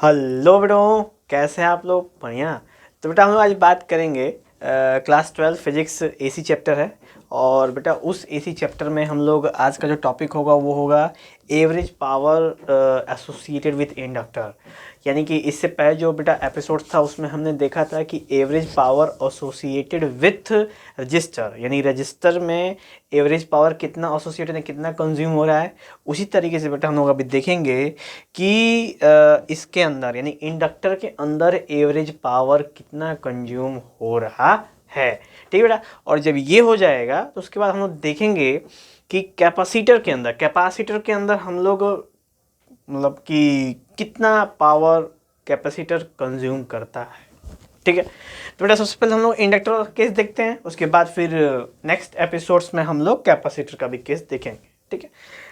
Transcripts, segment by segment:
Hello बेटो, कैसे हैं आप लोग? बढ़िया। तो बेटा हम लोग आज बात करेंगे क्लास 12 फिजिक्स एसी चैप्टर है। और बेटा उस एसी चैप्टर में हम लोग आज का जो टॉपिक होगा वो होगा average power associated with inductor. यानी कि इससे पहले जो बेटा एपिसोड था उसमें हमने देखा था कि average power associated with register, यानी रजिस्टर में एवरेज पावर कितना एसोसिएटेड है, कितना कंज्यूम हो रहा है। उसी तरीके से बेटा हम लोग अभी देखेंगे कि इसके अंदर यानी इंडक्टर के अंदर एवरेज पावर कितना कंज्यूम हो रहा है। ठीक है बेटा। और जब ये हो जाएगा तो उसके बाद हम लोग देखेंगे कि कैपेसिटर के अंदर हम लोग मतलब कि कितना पावर कैपेसिटर कंज्यूम करता है। ठीक है। तो बेटा सबसे पहले हम लोग इंडक्टर का केस देखते हैं, उसके बाद फिर नेक्स्ट एपिसोड्स में हम लोग कैपेसिटर का भी केस देखेंगे। ठीक है।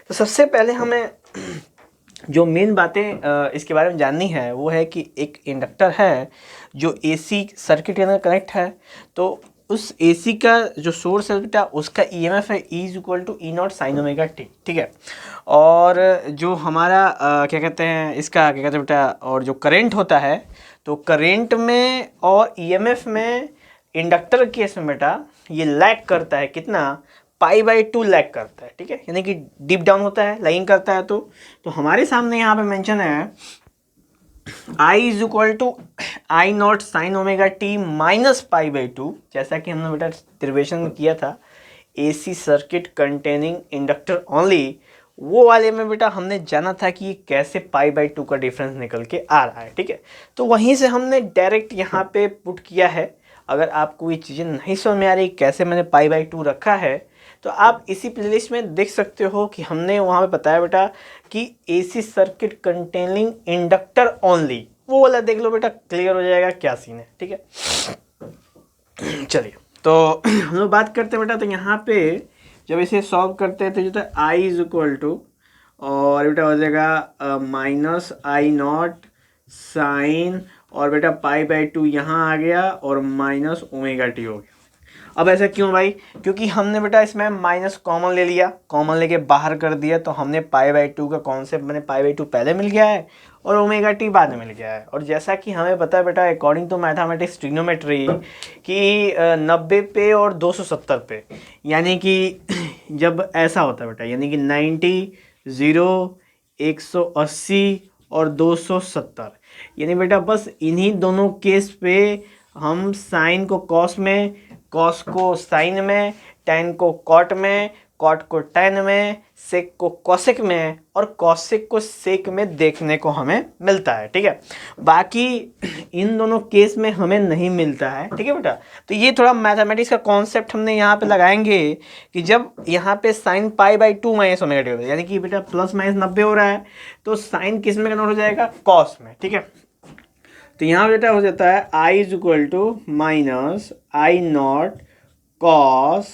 तो सबसे पहले हमें जो मेन बातें इसके बारे में जाननी है वो है कि एक इंडक्टर है जो एसी सर्किट के अंदर कनेक्ट है। तो उस एसी का जो सोर्स है बेटा उसका ईएमएफ है E equal to E naught sine omega T. ठीक है। और जो हमारा क्या कहते हैं इसका क्या कहते हैं बेटा, और जो करंट होता है तो करंट में और ईएमएफ में इंडक्टर केस में बेटा ये लैग करता है कितना, पाई/2 लैग करता है। ठीक है। यानी कि डीप डाउन होता है, लैगिंग करता है। तो हमारे सामने यहाँ पे मेंशन है I is equal to I naught sine omega t minus pi, जैसा कि हमने बेटा डेरिवेशन में किया था AC circuit containing inductor only. वो वाले में बेटा हमने जाना था कि ये कैसे पाई/2 का डिफरेंस निकल के आ रहा है। ठीक है। तो वहीं से हमने डायरेक्ट यहाँ पे पुट किया है। अगर आपको ये चीज़ें नहीं समझ में आ रही कैसे मैंने पाई/2 रखा है तो आप इसी प्लेलिस्ट में देख सकते हो कि हमने वहाँ पे बताया बेटा कि AC circuit containing inductor only, वो वाला देख लो बेटा, क्लियर हो जाएगा क्या सीन है। ठीक है। चलिए तो हम लोग बात करते हैं बेटा। तो यहाँ पे जब इसे सॉल्व करते हैं तो जो आई इज इक्वल टू, और बेटा हो जाएगा माइनस आई नॉट साइन, और बेटा पाई/2 यहाँ आ गया और माइनस ओमेगा टी हो गया। अब ऐसा क्यों भाई? क्योंकि हमने बेटा इसमें माइनस कॉमन ले लिया, कॉमन लेके बाहर कर दिया, तो हमने पाई/2 का कॉन्सेप्ट मैंने पाई/2 पहले मिल गया है और ओमेगा टी बाद में मिल गया है। और जैसा कि हमें पता है बेटा अकॉर्डिंग टू मैथमेटिक्स ट्रिग्नोमेट्री कि 90 पे और 270 पे, यानी कि जब ऐसा होता है बेटा यानी कि 90, 0, 180 और 270, यानी बेटा बस इन्हीं दोनों केस पे हम साइन को कॉस में, कॉस को साइन में, टैन को कॉट में, कॉट को टैन में, सेक को कॉसेक में और कॉसेक को सेक में देखने को हमें मिलता है। ठीक है। बाकी इन दोनों केस में हमें नहीं मिलता है। ठीक है बेटा। तो ये थोड़ा मैथमेटिक्स का कॉन्सेप्ट हमने यहाँ पे लगाएंगे कि जब यहाँ पे साइन पाई/2 माइनस ओमेगा टी होता है, यानी कि बेटा प्लस माइनस 90 हो रहा है, तो साइन किस में कन्वर्ट हो जाएगा? कॉस में। ठीक है। तो यहाँ बेटा हो जाता है I is equal to minus I naught cos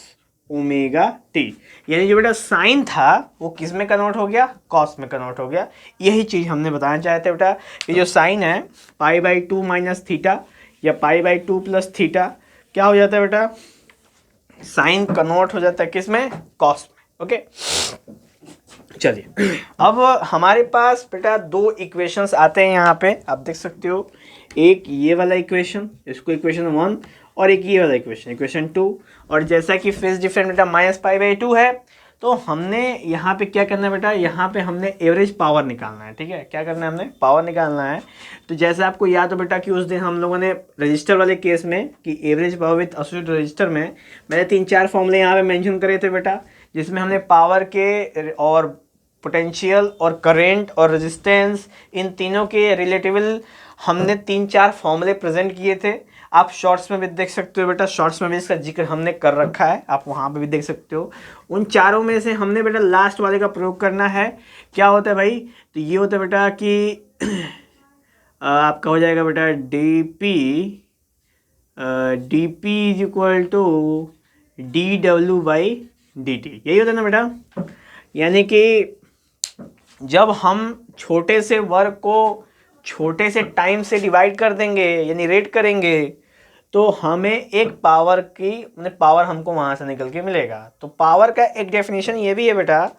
omega t, यानी जो बेटा साइन था वो किस में कन्वर्ट हो गया? कॉस में कन्वर्ट हो गया। यही चीज़ हमने बताना चाहते हैं बेटा कि जो साइन है पाई/2 माइनस थीटा या पाई/2 प्लस थीटा क्या हो जाता है बेटा? साइन कन्वर्ट हो जाता है किस में? कॉस में। ओके। चलिए अब हमारे पास बेटा दो इक्वेशंस आते हैं यहाँ पे, आप देख सकते हो। एक ये वाला इक्वेशन, इसको इक्वेशन 1, और एक ये वाला इक्वेशन 2। और जैसा कि फेज डिफरेंस बेटा माइनस पाई/2 है, तो हमने यहाँ पे क्या करना है बेटा, यहाँ पे हमने एवरेज पावर निकालना है। ठीक है। क्या करना है? हमने पावर निकालना है। तो जैसे आपको याद हो बेटा कि उस दिन हम लोगों ने रजिस्टर वाले केस में कि average power with associated register में मैंने 3-4 फॉर्मूले यहाँ पे मेंशन करे थे बेटा, जिसमें हमने पावर के और पोटेंशियल और करेंट और रेजिस्टेंस इन तीनों के रिलेटिवल हमने 3-4 फॉर्मूले प्रेजेंट किए थे। आप शॉर्ट्स में भी देख सकते हो बेटा, शॉर्ट्स में भी इसका जिक्र हमने कर रखा है, आप वहाँ पे भी देख सकते हो। उन चारों में से हमने बेटा लास्ट वाले का प्रयोग करना है। क्या होता है भाई? तो ये होता है बेटा कि आपका हो जाएगा बेटा D P is equal to dw/dt, यही होता है ना बेटा। यानी कि जब हम छोटे से वर्क को छोटे से टाइम से डिवाइड कर देंगे यानी रेट करेंगे, तो हमें एक पावर की पावर हमको वहाँ से निकल के मिलेगा। तो पावर का एक डेफिनेशन ये भी है बेटा,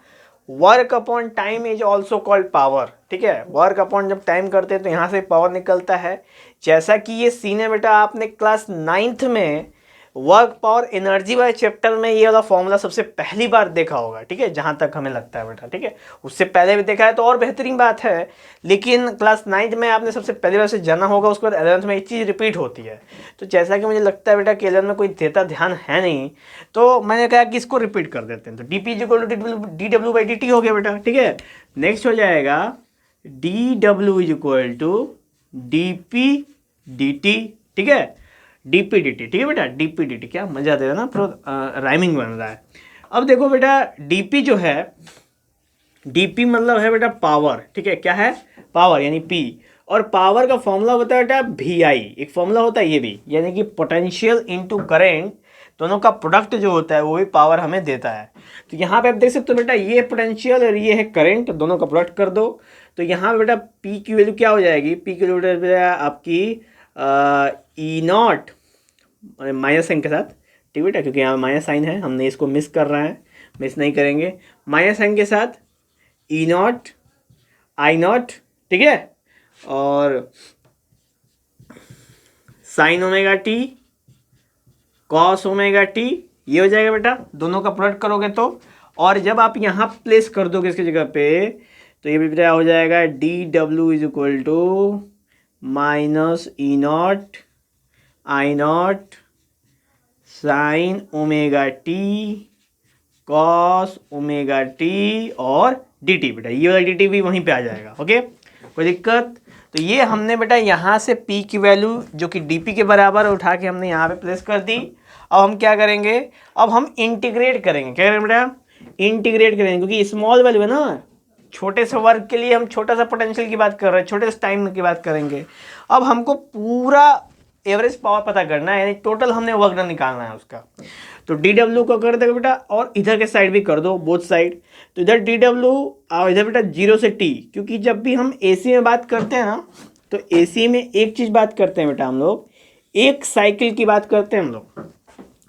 work upon time is also called power, ठीक है। वर्क अपॉन जब टाइम करते हैं तो यहाँ से पावर निकलता है। जैसा कि ये सीन है बेटा, आपने क्लास 9th में वर्क पावर एनर्जी वाले चैप्टर में ये वाला फॉर्मूला सबसे पहली बार देखा होगा, ठीक है, जहां तक हमें लगता है बेटा, ठीक है। उससे पहले भी देखा है तो और बेहतरीन बात है, लेकिन क्लास 9th में आपने सबसे पहली बार से जाना होगा, उसके बाद 11th में एक चीज़ रिपीट होती है। तो जैसा कि मुझे लगता है बेटा कि 11th में कोई देता ध्यान है नहीं, तो मैंने कहा कि इसको रिपीट कर देते हैं। तो D P is equal to D W by D T हो गया बेटा, ठीक है। नेक्स्ट हो जाएगा D W is equal to D P D T, ठीक है, डीपी डी टी, ठीक है बेटा, डीपी डी टी। क्या मजा दे रहा है ना, पूरा राइमिंग बन रहा है। अब देखो बेटा, डीपी जो है, डीपी मतलब है बेटा पावर, ठीक है, क्या है, पावर यानी पी। और पावर का फॉर्मूला होता है बेटा वी आई, एक फॉर्मूला होता है ये भी, यानी कि पोटेंशियल इनटू करंट, दोनों का प्रोडक्ट जो होता है वो भी पावर हमें देता है। तो यहाँ पे आप देख सकते हो बेटा, ये पोटेंशियल और ये है करंट, दोनों का प्रोडक्ट कर दो। तो यहाँ पे बेटा पी की वैल्यू क्या हो जाएगी, पी की वैल्यू बेटा आपकी ई नॉट माइनस साइन के साथ, ठीक बेटा, क्योंकि यहाँ माइनस साइन है, हमने इसको मिस कर रहा है, मिस नहीं करेंगे। माइनस साइन के साथ ई नॉट आई नॉट, ठीक है, और sign omega T cos omega T, ये हो जाएगा बेटा, दोनों का प्रोडक्ट करोगे तो। और जब आप यहाँ प्लेस कर दोगे इसकी जगह पे, तो ये बेटा हो जाएगा D W is equal to minus E naught I naught sine omega T cos omega T और डी टी बेटा, ये वाला डी टी भी वहीं पे आ जाएगा। ओके, कोई दिक्कत। तो ये हमने बेटा यहाँ से P की वैल्यू जो कि dP के बराबर उठा के हमने यहाँ पे प्लेस कर दी। अब हम क्या करेंगे, अब हम इंटीग्रेट करेंगे, क्या करेंगे बेटा, इंटीग्रेट करेंगे, क्योंकि स्मॉल वैल्यू है ना, छोटे से वर्क के लिए हम छोटा सा पोटेंशियल की बात कर रहे हैं, छोटे से टाइम की बात करेंगे। अब हमको पूरा एवरेज पावर पता करना है, यानी टोटल हमने वर्क डन निकालना है उसका। तो डी डब्ल्यू को कर देगा बेटा, और इधर के साइड भी कर दो, बोथ साइड। तो इधर डी डब्ल्यू और इधर बेटा 0 से टी, क्योंकि जब भी हम एसी में बात करते हैं ना, तो एसी में एक चीज़ बात करते हैं बेटा हम लोग, एक साइकिल की बात करते हैं हम लोग,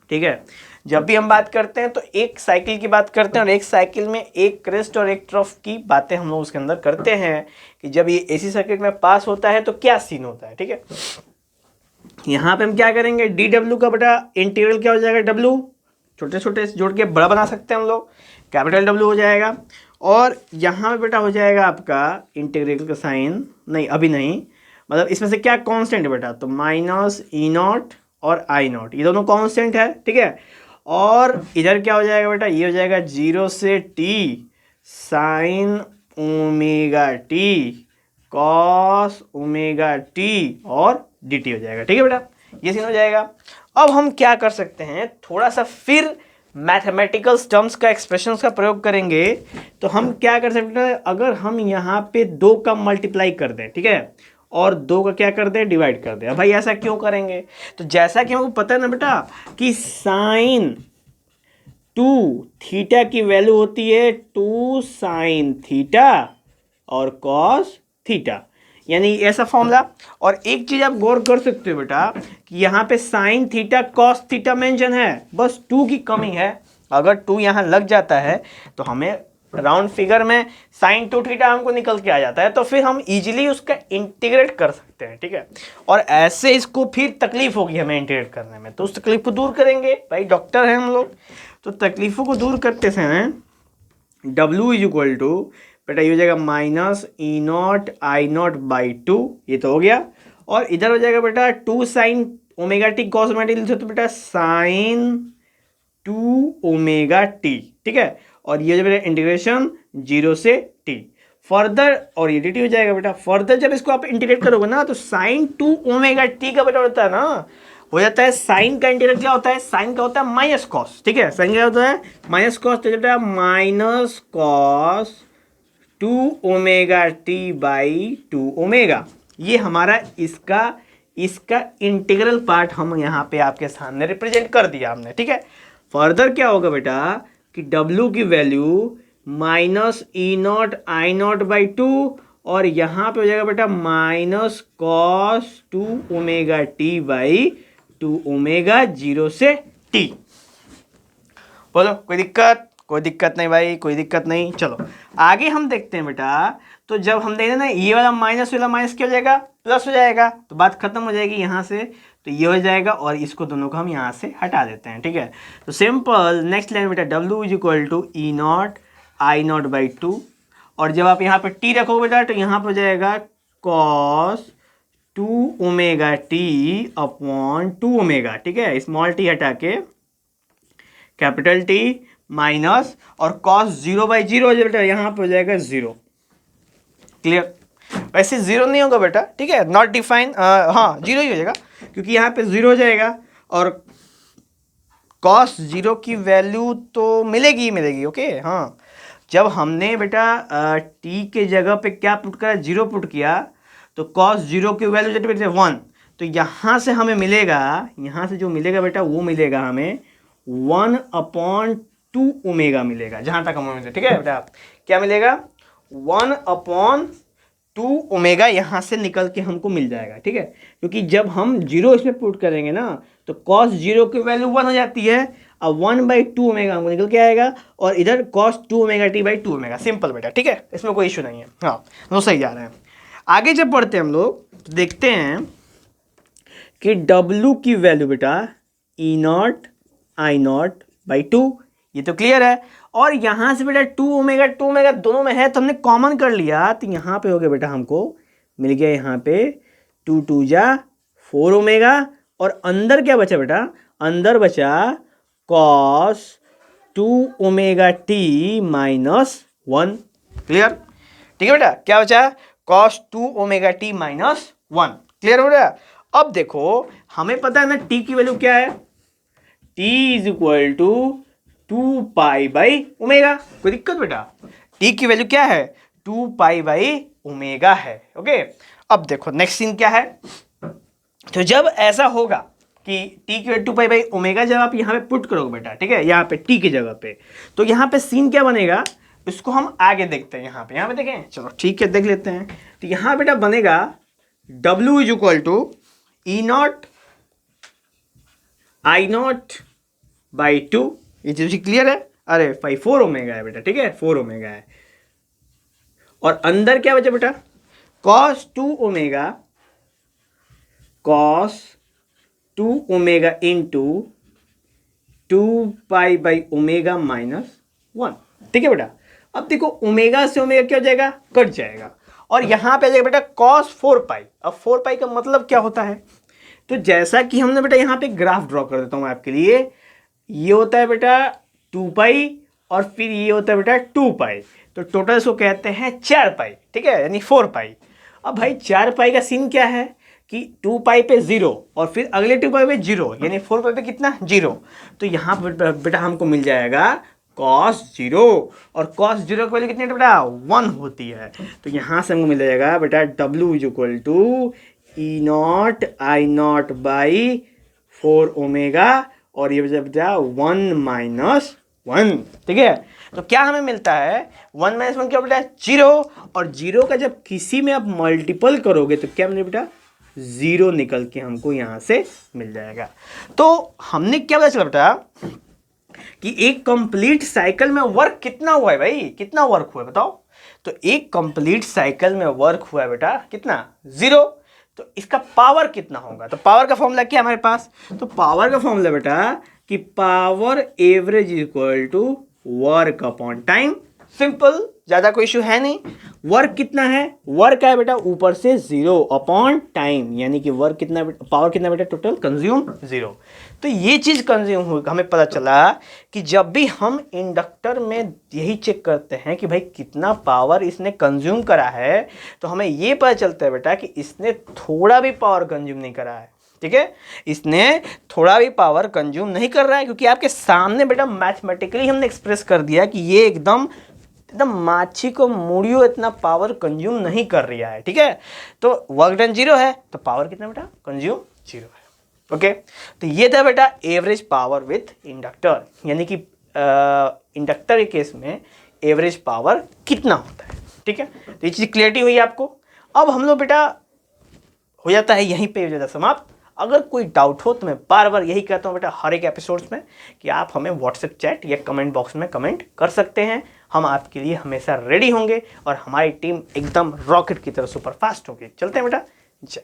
ठीक है। जब भी हम बात करते हैं तो एक साइकिल की बात करते हैं, और एक साइकिल में एक क्रेस्ट और एक ट्रफ की बातें हम लोग उसके अंदर करते हैं, कि जब ये एसी सर्किट में पास होता है तो क्या सीन होता है, ठीक है। यहाँ पे हम क्या करेंगे, डी डब्ल्यू का बेटा इंटीग्रल क्या हो जाएगा, डब्ल्यू छोटे छोटे जोड़ के बड़ा बना सकते हैं हम लोग, कैपिटल डब्ल्यू हो जाएगा। और यहाँ पे बेटा हो जाएगा आपका इंटीग्रल का साइन, नहीं अभी नहीं, मतलब इसमें से क्या कांस्टेंट है बेटा, तो माइनस ई नॉट और आई नॉट, ये दोनों कांस्टेंट है, ठीक है। और इधर क्या हो जाएगा बेटा, ये हो जाएगा 0 से T sign omega T cos omega T और डी टी हो जाएगा, ठीक है बेटा, ये सीन हो जाएगा। अब हम क्या कर सकते हैं, थोड़ा सा फिर मैथमेटिकल टर्म्स का, एक्सप्रेशंस का प्रयोग करेंगे। तो हम क्या कर सकते हैं, अगर हम यहाँ पे 2 का मल्टीप्लाई कर दें, ठीक है, और 2 का क्या कर दें, डिवाइड कर दें। अब भाई ऐसा क्यों करेंगे, तो जैसा कि हमको पता है ना बेटा कि साइन 2 थीटा की वैल्यू होती है 2 साइन थीटा और कॉस थीटा, यानी ऐसा फॉर्मूला। और एक चीज आप गौर कर सकते हो बेटा कि यहाँ पे sine theta cos theta mention है, बस 2 की कमी है। अगर 2 यहाँ लग जाता है तो हमें राउंड फिगर में साइन 2 थीटा हमको निकल के आ जाता है, तो फिर हम इजीली उसका इंटीग्रेट कर सकते हैं, ठीक है। और ऐसे इसको फिर तकलीफ होगी हमें इंटीग्रेट करने में, तो उस तकलीफ को दूर करेंगे, भाई डॉक्टर हैं हम लोग। तो तकलीफों को दूर करते समय W इज इक्वल टू बेटा ये हो जाएगा minus E naught I naught by 2, ये तो हो गया। और इधर हो जाएगा बेटा 2 sign omega T cos omega T, तो बेटा साइन 2 ओमेगा टी, ठीक है। और ये जो बेटा इंटीग्रेशन 0 से टी फर्दर, और ये डी टी हो जाएगा बेटा। फर्दर जब इसको आप इंटीग्रेट करोगे ना, तो साइन 2 ओमेगा टी का बेटा होता है ना, हो जाता है साइन का इंटीग्रेट क्या होता है, साइन का होता है माइनस कॉस, ठीक है, साइन क्या होता है माइनस कॉस, तो बेटा minus cos 2 omega T by 2 omega. ये हमारा इसका इंटीग्रल पार्ट हम यहाँ पे आपके सामने रिप्रेजेंट कर दिया हमने, ठीक है। फर्दर क्या होगा बेटा कि W की value minus E naught I naught by 2, और यहाँ पे हो जाएगा बेटा minus cos 2 omega T by 2 omega 0 से टी। बोलो कोई दिक्कत, कोई दिक्कत नहीं भाई, कोई दिक्कत नहीं। चलो आगे हम देखते हैं बेटा। तो जब हम देखें ना ये वाला माइनस क्या हो जाएगा, प्लस हो जाएगा, तो बात खत्म हो जाएगी यहाँ से। तो ये हो जाएगा और इसको दोनों को हम यहाँ से हटा देते हैं, ठीक है। तो सिंपल नेक्स्ट लाइन बेटा, W is equal to E naught I naught by 2, और जब आप यहाँ पे t रखोगे बेटा तो यहाँ पर हो जाएगा cos 2 omega t upon 2 omega, ठीक है। स्मॉल t हटा के कैपिटल T माइनस और cos 0/0 हो जाएगा बेटा, यहाँ पे हो जाएगा 0। क्लियर? वैसे 0 नहीं होगा बेटा, ठीक है, नॉट डिफाइन, हाँ 0 ही हो जाएगा क्योंकि यहाँ पे 0 हो जाएगा और cos 0 की वैल्यू तो मिलेगी ही मिलेगी, ओके। हाँ, जब हमने बेटा t के जगह पे क्या पुट करा, 0 पुट किया, तो cos 0 की वैल्यू जब बेटा 1, तो यहाँ से हमें मिलेगा, यहाँ से जो मिलेगा बेटा वो मिलेगा हमें 1/2 ओमेगा मिलेगा, जहाँ तक हमें मिलेगा, ठीक है बेटा। क्या मिलेगा? 1/2 ओमेगा यहाँ से निकल के हमको मिल जाएगा, ठीक है। क्योंकि जब हम 0 इसमें पुट करेंगे ना तो cos 0 की वैल्यू 1 हो जाती है, अब 1/2 ओमेगा हमको निकल के आएगा और इधर cos 2 omega t/2 omega. Simple बेटा, ठीक है, इसमें कोई इशू नहीं है। हाँ, तो सही जा रहे हैं। आगे जब पढ़ते हैं हम लोग तो देखते हैं कि W की वैल्यू बेटा ई नॉट आई नॉट बाई 2, ये तो क्लियर है। और यहाँ से बेटा 2 ओमेगा दोनों में है तो हमने कॉमन कर लिया, तो यहाँ पे हो गया बेटा हमको मिल गया यहाँ पे 2 2 जा 4 ओमेगा, और अंदर क्या बचा बेटा, अंदर बचा cos 2 omega t minus 1। Clear? ठीक है बेटा, क्या बचा? cos 2 omega t minus 1। Clear हो रहा है? अब देखो हमें पता है ना t की वैल्यू क्या है, t is equal to 2 pi by omega. कोई दिक्कत बेटा? t की वैल्यू क्या है? 2 पाई बाई ओमेगा है, ओके। अब देखो नेक्स्ट सीन क्या है, तो जब ऐसा होगा कि t की वैल्यू 2 पाई बाई ओमेगा जब आप यहाँ पे पुट करोगे बेटा, ठीक है, यहाँ पे t की जगह पे, तो यहाँ पे सीन क्या बनेगा इसको हम आगे देखते हैं। यहाँ पे देखें, चलो ठीक है देख लेते हैं। तो यहाँ बेटा बनेगा W is equal to E naught I naught by 2, ये चीज क्लियर है? अरे भाई 4 ओमेगा है बेटा, ठीक है, 4 ओमेगा है। और अंदर क्या बचा बेटा, cos 2 omega, cos 2 omega into 2 pi by omega minus 1, ठीक है बेटा। अब देखो ओमेगा से ओमेगा क्या हो जाएगा, कट जाएगा, और यहां पे आ जाएगा बेटा cos 4 पाई। अब 4 पाई का मतलब क्या होता है, तो जैसा कि हमने बेटा यहाँ पे ग्राफ ड्रॉ कर देता हूं आपके लिए, ये होता है बेटा 2 पाई और फिर ये होता है बेटा 2 पाई, तो टोटल इसको कहते हैं 4 पाई, ठीक है, यानी 4 पाई। अब भाई 4 पाई का सीन क्या है कि 2 पाई पे 0 और फिर अगले 2 पाई पे 0, यानी 4 पाई पे कितना, 0। तो यहाँ पर बेटा हमको मिल जाएगा cos 0, और cos 0 की वैल्यू कितनी है बेटा, 1 होती है। तो यहाँ से हमको मिल जाएगा बेटा W is equal to E naught I naught by 4 omega, और ये बेटा 1 माइनस 1, ठीक है। तो क्या हमें मिलता है, 1 माइनस 1 क्या बेटा, 0, और 0 का जब किसी में आप मल्टीपल करोगे तो क्या मिलेगा बेटा, 0 निकल के हमको यहाँ से मिल जाएगा। तो हमने क्या पता चला बेटा कि एक कंप्लीट साइकिल में वर्क कितना हुआ है भाई, कितना वर्क हुआ है बताओ। तो एक कंप्लीट साइकिल में वर्क हुआ है बेटा कितना, 0। तो इसका पावर कितना होगा, तो पावर का फॉर्मूला क्या है हमारे पास, तो पावर का फॉर्मूला बेटा कि power average equal to work upon time. Simple, ज्यादा कोई इशू है नहीं। वर्क कितना है, वर्क है बेटा ऊपर से 0 अपॉन टाइम, यानी कि वर्क कितना, पावर कितना बेटा, टोटल कंज्यूम 0। तो ये चीज कंज्यूम हुई, हमें पता चला कि जब भी हम इंडक्टर में यही चेक करते हैं कि भाई कितना पावर इसने कंज्यूम करा है, तो हमें ये पता चलता है बेटा कि इसने थोड़ा भी पावर कंज्यूम नहीं करा है, ठीक है, इसने थोड़ा भी पावर कंज्यूम नहीं कर रहा है, क्योंकि आपके सामने बेटा मैथमेटिकली हमने एक्सप्रेस कर दिया कि ये एकदम माछी को मुड़ियो इतना पावर कंज्यूम नहीं कर रहा है, ठीक है। तो वर्क डन 0 है, तो पावर कितना बेटा, कंज्यूम 0 है, ओके। तो ये था बेटा एवरेज पावर विथ इंडक्टर, यानी कि इंडक्टर के केस में एवरेज पावर कितना होता है, ठीक है। तो ये चीज क्लियरिटी हुई आपको। अब हम लोग बेटा हो जाता है यहीं पे हो जाता समाप्त। अगर कोई डाउट हो तो मैं बार बार यही कहता हूँ बेटा हर एक एपिसोड्स में कि आप हमें व्हाट्सएप चैट या कमेंट बॉक्स में कमेंट कर सकते हैं। हम आपके लिए हमेशा रेडी होंगे और हमारी टीम एकदम रॉकेट की तरह सुपर फास्ट होगी। चलते हैं बेटा, जय।